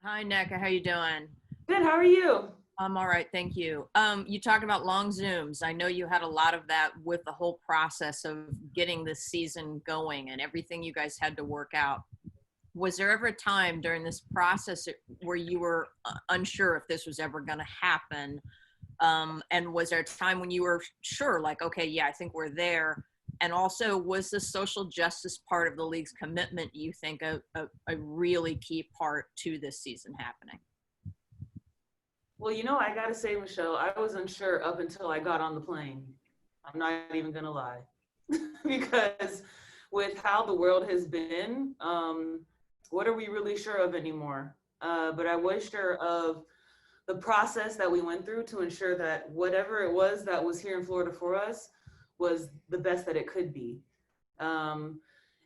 Hi, Nneka. How you doing? Good, how are you? I'm all right, thank you. You talked about long Zooms. I know you had a lot of that with the whole process of getting this season going and everything you guys had to work out. Was there ever a time during this process where you were unsure if this was ever going to happen? And was there a time when you were sure, like, okay, yeah, I think we're there? And also, was the social justice part of the league's commitment, you think, a really key part to this season happening? Well, I gotta say, Michelle, I was unsure up until I got on the plane. I'm not even gonna lie. Because with how the world has been, what are we really sure of anymore? But I was sure of the process that we went through to ensure that whatever it was that was here in Florida for us was the best that it could be. Um,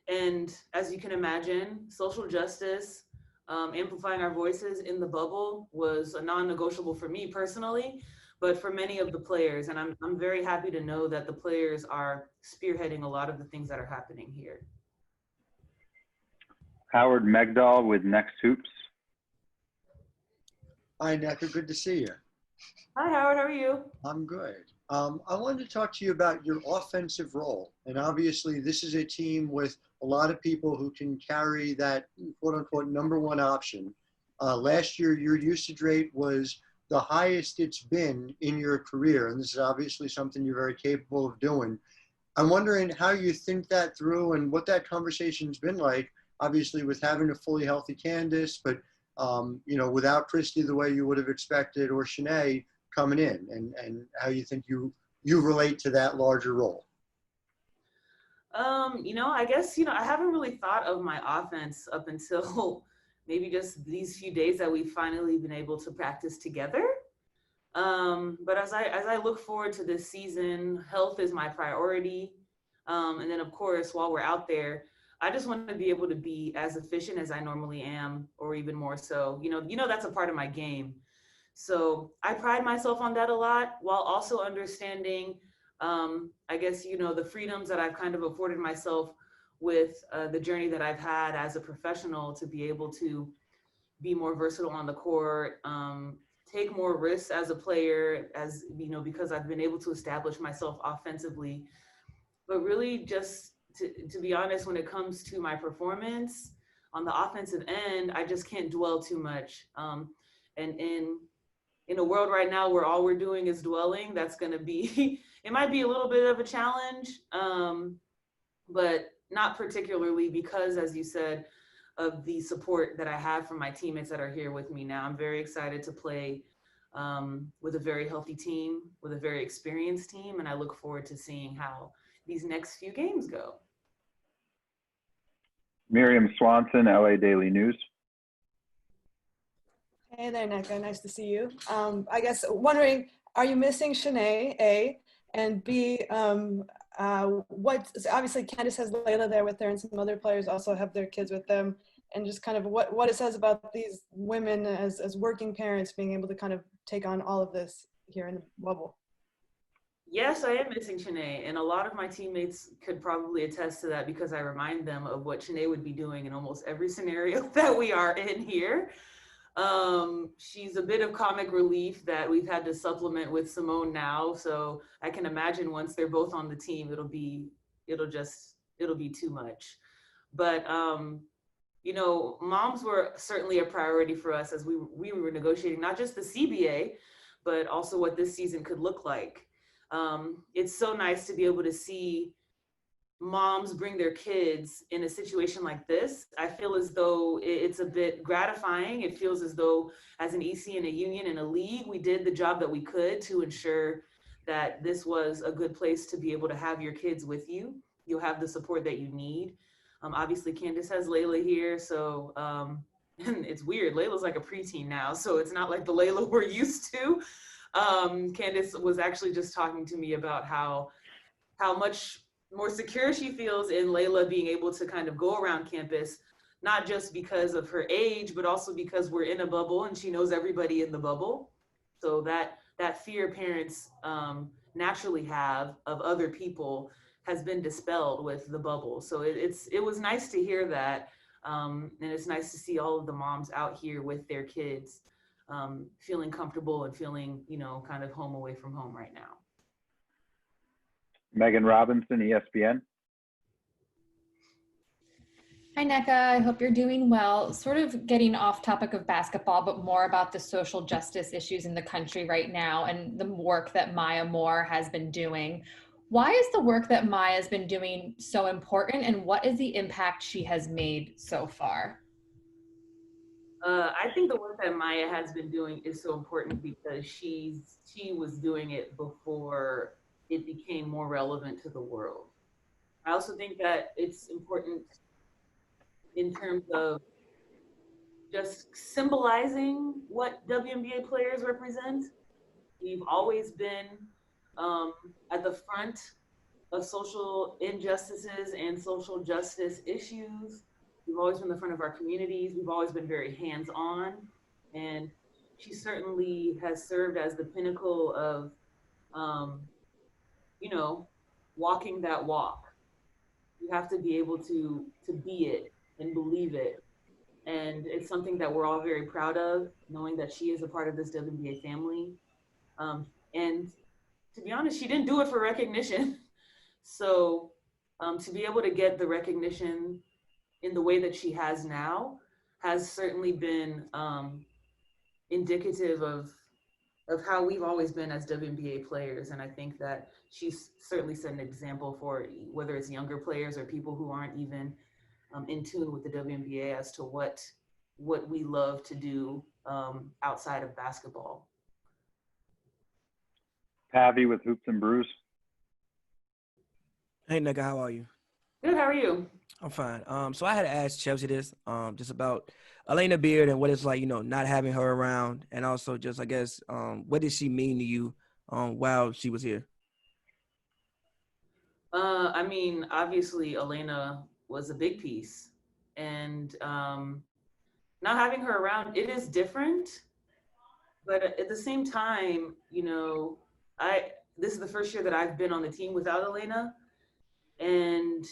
and as you can imagine, social justice, amplifying our voices in the bubble was a non-negotiable for me personally, but for many of the players. And I'm very happy to know that the players are spearheading a lot of the things that are happening here. Howard Megdal with Next Hoops. Hi, Nneka. Good to see you. Hi, Howard, how are you? I'm good. I wanted to talk to you about your offensive role. And obviously, this is a team with a lot of people who can carry that quote unquote number one option. Last year, your usage rate was the highest it's been in your career. And this is obviously something you're very capable of doing. I'm wondering how you think that through and what that conversation's been like, obviously, with having a fully healthy Candace, but without Christy the way you would have expected or Shanae coming in, and how you think you relate to that larger role. I guess, I haven't really thought of my offense up until maybe just these few days that we've finally been able to practice together. But as I look forward to this season, health is my priority. And then of course, while we're out there, I just want to be able to be as efficient as I normally am, or even more so. That's a part of my game. So I pride myself on that a lot, while also understanding, I guess, the freedoms that I've kind of afforded myself with the journey that I've had as a professional to be able to be more versatile on the court, take more risks as a player, because I've been able to establish myself offensively. But really just to be honest, when it comes to my performance on the offensive end, I just can't dwell too much. And in a world right now where all we're doing is dwelling, that's going to be, it might be a little bit of a challenge, but not particularly because, as you said, of the support that I have from my teammates that are here with me now. I'm very excited to play with a very healthy team, with a very experienced team, and I look forward to seeing how these next few games go. Miriam Swanson, LA Daily News. Hey there, Nneka. Nice to see you. I guess wondering, are you missing Shanae, A? And B, obviously Candace has Layla there with her, and some other players also have their kids with them, and just kind of what it says about these women as working parents being able to kind of take on all of this here in the bubble. Yes, I am missing Shanae, and a lot of my teammates could probably attest to that because I remind them of what Shanae would be doing in almost every scenario that we are in here. She's a bit of comic relief that we've had to supplement with Simone now, so I can imagine once they're both on the team, it'll be too much. But moms were certainly a priority for us as we were negotiating not just the CBA, but also what this season could look like. It's so nice to be able to see moms bring their kids in a situation like this. I feel as though it's a bit gratifying. It feels as though as an EC and a union and a league, we did the job that we could to ensure that this was a good place to be able to have your kids with you. You'll have the support that you need. Obviously Candace has Layla here, so and it's weird. Layla's like a preteen now, so it's not like the Layla we're used to. Candace was actually just talking to me about how much more secure she feels in Layla being able to kind of go around campus, not just because of her age, but also because we're in a bubble and she knows everybody in the bubble. So that fear parents naturally have of other people has been dispelled with the bubble. So it was nice to hear that. And it's nice to see all of the moms out here with their kids, feeling comfortable and feeling, kind of home away from home right now. Megan Robinson, ESPN. Hi, Nneka. I hope you're doing well. Sort of getting off topic of basketball, but more about the social justice issues in the country right now and the work that Maya Moore has been doing. Why is the work that Maya has been doing so important, and what is the impact she has made so far? I think the work that Maya has been doing is so important because she was doing it before it became more relevant to the world. I also think that it's important in terms of just symbolizing what WNBA players represent. We've always been at the front of social injustices and social justice issues. We've always been the front of our communities. We've always been very hands-on. And she certainly has served as the pinnacle of, walking that walk. You have to be able to be it and believe it. And it's something that we're all very proud of, knowing that she is a part of this WNBA family. And to be honest, she didn't do it for recognition. So to be able to get the recognition in the way that she has now has certainly been indicative of how we've always been as WNBA players. And I think that she's certainly set an example for whether it's younger players or people who aren't even in tune with the WNBA as to what we love to do outside of basketball. Pavi with Hoops and Brews. Hey, Nneka, how are you? Good, how are you? I'm fine. So I had to ask Chelsea this, just about Elena Beard and what it's like, not having her around, and also just, I guess, what did she mean to you while she was here? I mean, obviously, Elena was a big piece, and not having her around, it is different, but at the same time, this is the first year that I've been on the team without Elena, and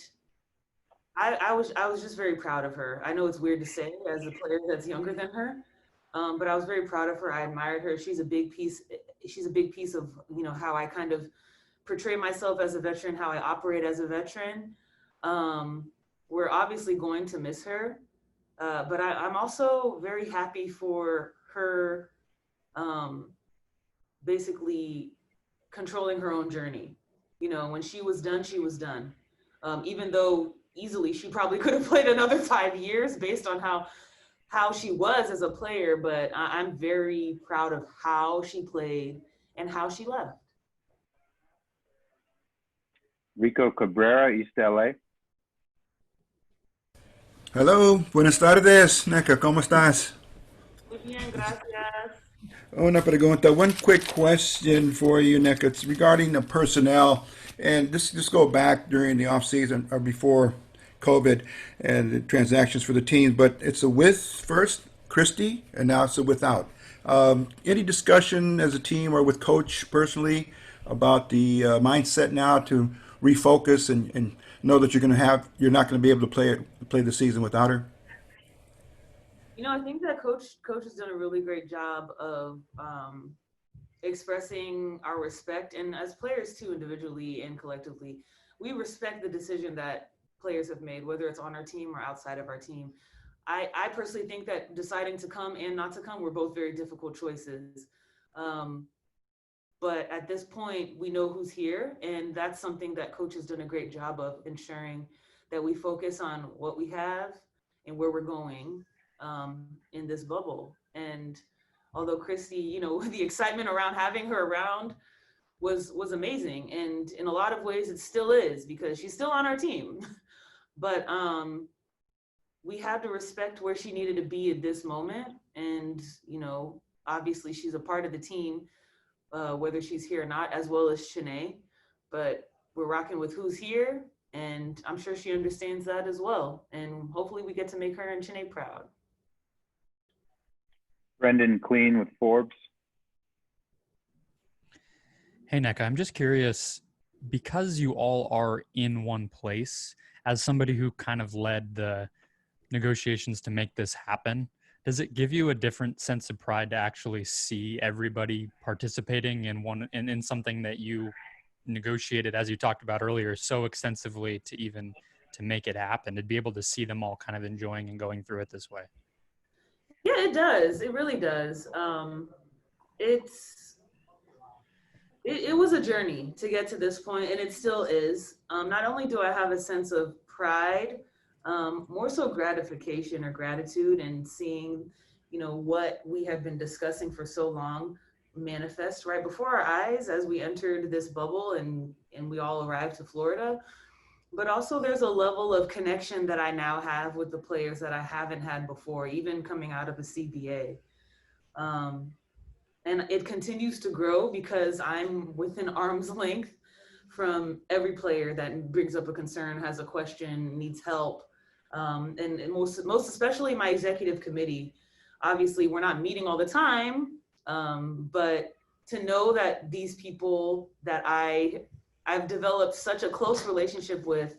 I was just very proud of her. I know it's weird to say as a player that's younger than her, but I was very proud of her. I admired her. She's a big piece. She's a big piece of how I kind of portray myself as a veteran, how I operate as a veteran. We're obviously going to miss her, but I'm also very happy for her basically controlling her own journey. When she was done, she was done. Even though easily she probably could have played another 5 years based on how she was as a player, but I'm very proud of how she played and how she left. Rico Cabrera, East LA. Hello, buenas tardes, Nneka, ¿cómo estás? Muy bien, gracias. Una pregunta, one quick question for you, Nneka. It's regarding the personnel, and this just go back during the off season or before COVID and the transactions for the teams, but it's a with first, Christy, and now it's a without. Any discussion as a team or with coach personally about the mindset now to refocus and know that you're not going to be able to play the season without her? I think that coach has done a really great job of expressing our respect, and as players too, individually and collectively, we respect the decision that players have made, whether it's on our team or outside of our team. I personally think that deciding to come and not to come were both very difficult choices. But at this point, we know who's here, and that's something that coach has done a great job of ensuring that we focus on what we have and where we're going in this bubble. And although Christy, the excitement around having her around was amazing, and in a lot of ways it still is because she's still on our team. But we had to respect where she needed to be at this moment, and obviously she's a part of the team, whether she's here or not, as well as Shanae. But we're rocking with who's here, and I'm sure she understands that as well. And hopefully we get to make her and Shanae proud. Brendan Clean with Forbes. Hey, Nneka, I'm just curious, because you all are in one place, as somebody who kind of led the negotiations to make this happen, does it give you a different sense of pride to actually see everybody participating in something that you negotiated, as you talked about earlier, so extensively to make it happen, to be able to see them all kind of enjoying and going through it this way? Yeah, it does. It really does. It was a journey to get to this point, and it still is. Not only do I have a sense of pride, more so gratification or gratitude, and seeing, what we have been discussing for so long manifest right before our eyes as we entered this bubble and we all arrived to Florida. But also there's a level of connection that I now have with the players that I haven't had before, even coming out of a CBA. And it continues to grow because I'm within arm's length from every player that brings up a concern, has a question, needs help. And most especially my executive committee. Obviously, we're not meeting all the time, but to know that these people that I've developed such a close relationship with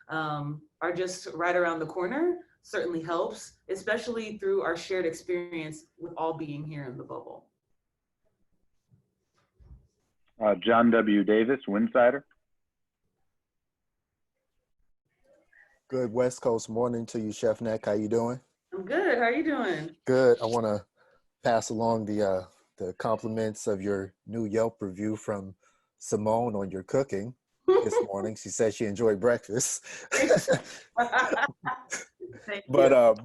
are just right around the corner certainly helps, especially through our shared experience with all being here in the bubble. John W. Davis, Winsider. Good West Coast morning to you, Chef Nneka. How you doing? I'm good. How are you doing? Good. I want to pass along the compliments of your new Yelp review from Simone on your cooking this morning. She said she enjoyed breakfast. But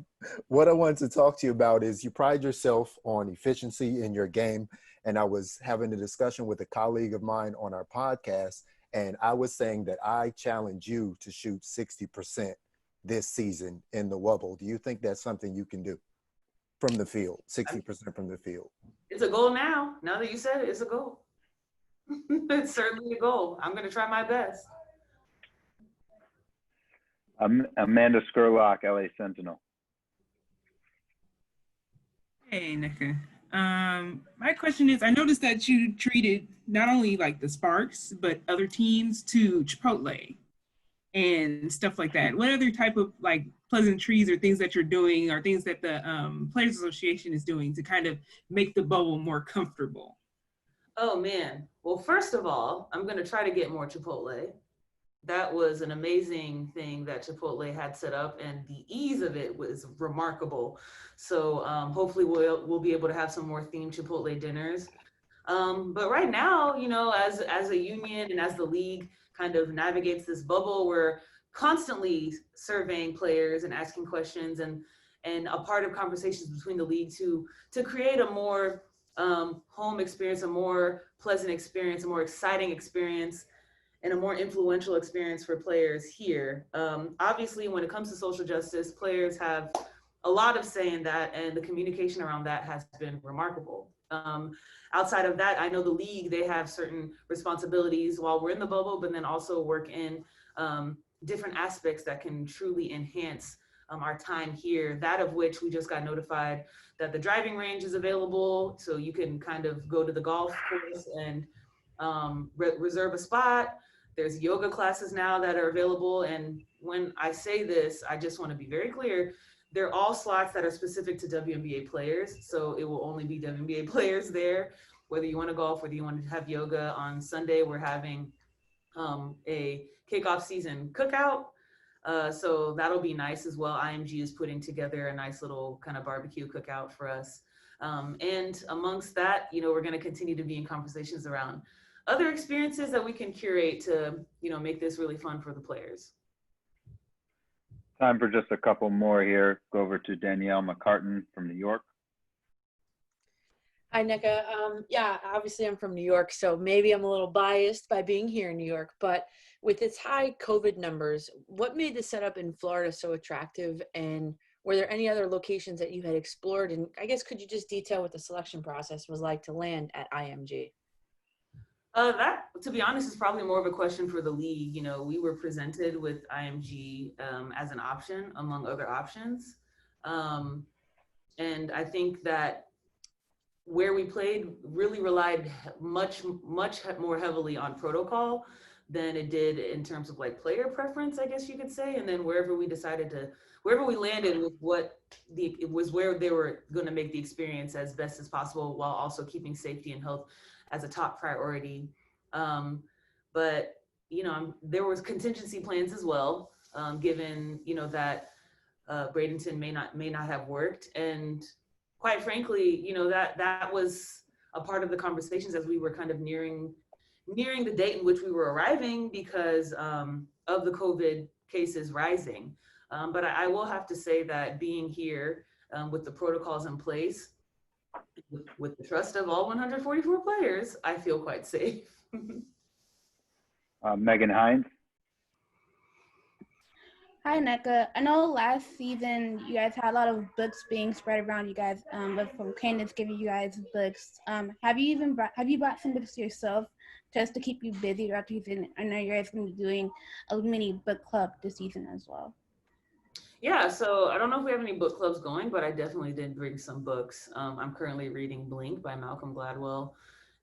what I wanted to talk to you about is you pride yourself on efficiency in your game. And I was having a discussion with a colleague of mine on our podcast, and I was saying that I challenge you to shoot 60% this season in the Wubble. Do you think that's something you can do from the field, 60% from the field? It's a goal now. Now that you said it, it's a goal. It's certainly a goal. I'm going to try my best. Amanda Skurlock, LA Sentinel. Hey, Nneka. My question is, I noticed that you treated not only like the Sparks, but other teams to Chipotle and stuff like that. What other type of like pleasantries or things that you're doing or things that the Players Association is doing to kind of make the bubble more comfortable? Oh man. Well, first of all, I'm going to try to get more Chipotle. That was an amazing thing that Chipotle had set up, and the ease of it was remarkable. So hopefully we'll be able to have some more themed Chipotle dinners. But right now, as a union and as the league kind of navigates this bubble, we're constantly surveying players and asking questions and a part of conversations between the league to create a more home experience, a more pleasant experience, a more exciting experience, and a more influential experience for players here. Obviously, when it comes to social justice, players have a lot of say in that, and the communication around that has been remarkable. Outside of that, I know the league, they have certain responsibilities while we're in the bubble, but then also work in different aspects that can truly enhance our time here, that of which we just got notified that the driving range is available, so you can kind of go to the golf course and reserve a spot. There's yoga classes now that are available. And when I say this, I just want to be very clear. They're all slots that are specific to WNBA players. So it will only be WNBA players there, whether you want to golf, whether you want to have yoga. On Sunday, we're having a kickoff season cookout. So that'll be nice as well. IMG is putting together a nice little kind of barbecue cookout for us. And amongst that, we're going to continue to be in conversations around other experiences that we can curate to, make this really fun for the players. Time for just a couple more here. Go over to Danielle McCartan from New York. Hi, Nneka. Yeah, obviously I'm from New York, so maybe I'm a little biased by being here in New York, but with its high COVID numbers, what made the setup in Florida so attractive? And were there any other locations that you had explored? And I guess, could you just detail what the selection process was like to land at IMG? That, to be honest, is probably more of a question for the league. We were presented with IMG as an option among other options. And I think that where we played really relied much more heavily on protocol than it did in terms of like player preference, I guess you could say. And then wherever we decided to, wherever we landed with what it was where they were going to make the experience as best as possible while also keeping safety and health as a top priority. But there was contingency plans as well, given that Bradenton may not have worked, and quite frankly, that was a part of the conversations as we were kind of nearing the date in which we were arriving because of the COVID cases rising. But I will have to say that being here with the protocols in place, with the trust of all 144 players, I feel quite safe. Megan Hines. Hi, Nneka. I know last season you guys had a lot of books being spread around you guys, but from Candace giving you guys books. Have you brought some books yourself just to keep you busy throughout the season? I know you guys going to be doing a mini book club this season as well. Yeah, so I don't know if we have any book clubs going, but I definitely did bring some books. I'm currently reading Blink by Malcolm Gladwell,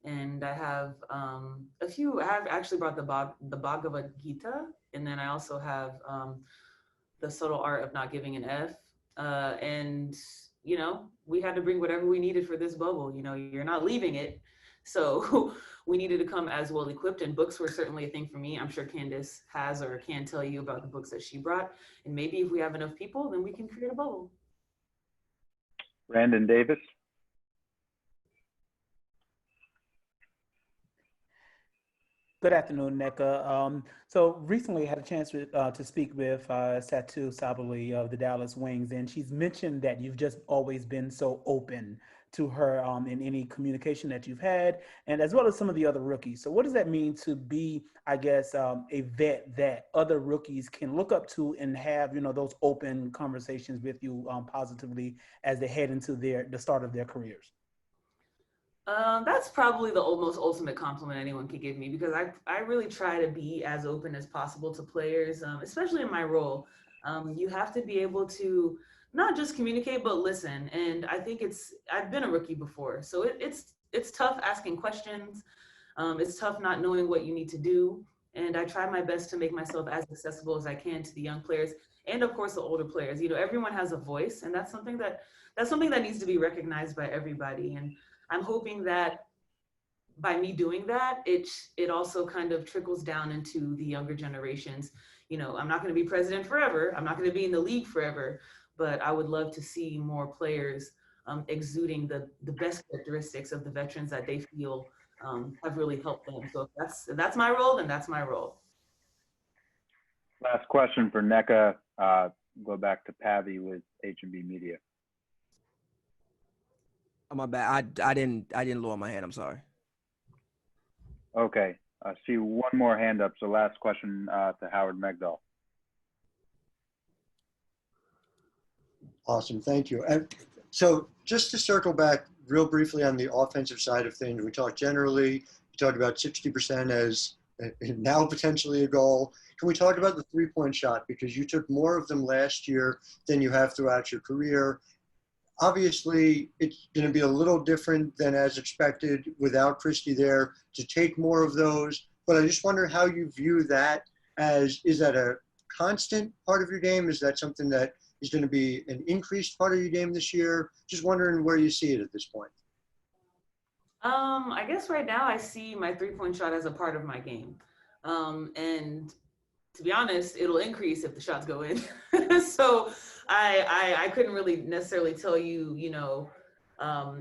and I have a few. I have actually brought the Bhagavad Gita, and then I also have The Subtle Art of Not Giving an F. And we had to bring whatever we needed for this bubble. You're not leaving it, so we needed to come as well equipped, and books were certainly a thing for me. I'm sure Candace has or can tell you about the books that she brought. And maybe if we have enough people, then we can create a bubble. Brandon Davis. Good afternoon, Nneka. So recently I had a chance to speak with Satu Sabali of the Dallas Wings, and she's mentioned that you've just always been so open to her in any communication that you've had, and as well as some of the other rookies. So what does that mean to be, I guess, a vet that other rookies can look up to and have, those open conversations with you positively as they head into the start of their careers? That's probably the most ultimate compliment anyone could give me, because I really try to be as open as possible to players, especially in my role. You have to be able to not just communicate, but listen. And I think I've been a rookie before, so it's tough asking questions. It's tough not knowing what you need to do. And I try my best to make myself as accessible as I can to the young players and of course the older players. Everyone has a voice, and that's something that needs to be recognized by everybody. And I'm hoping that by me doing that, it also kind of trickles down into the younger generations. I'm not going to be president forever. I'm not going to be in the league forever, but I would love to see more players exuding the best characteristics of the veterans that they feel have really helped them. So if that's my role, then that's my role. Last question for Nneka. Go back to Pavi with H&B Media. Oh, my bad. I didn't lower my hand. I'm sorry. Okay. I see one more hand up. So last question to Howard Megdal. Awesome, thank you. And so just to circle back real briefly on the offensive side of things, we talked generally, you talked about 60% as now potentially a goal. Can we talk about the three-point shot? Because you took more of them last year than you have throughout your career. Obviously, it's going to be a little different than as expected without Christy there to take more of those. But I just wonder how you view that is that a constant part of your game? Is that something that is going to be an increased part of your game this year? Just wondering where you see it at this point. I guess right now I see my three-point shot as a part of my game. And to be honest, it'll increase if the shots go in. So I couldn't really necessarily tell you,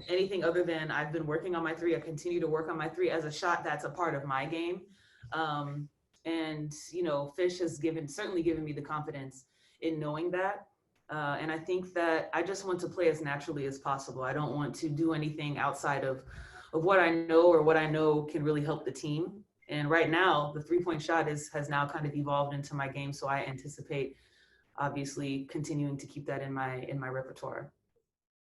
anything other than I've been working on my three. I continue to work on my three as a shot that's a part of my game. And Fish has certainly given me the confidence in knowing that. And I think that I just want to play as naturally as possible. I don't want to do anything outside of what I know or what I know can really help the team. And right now, the three-point shot has now kind of evolved into my game. So I anticipate, obviously, continuing to keep that in my repertoire.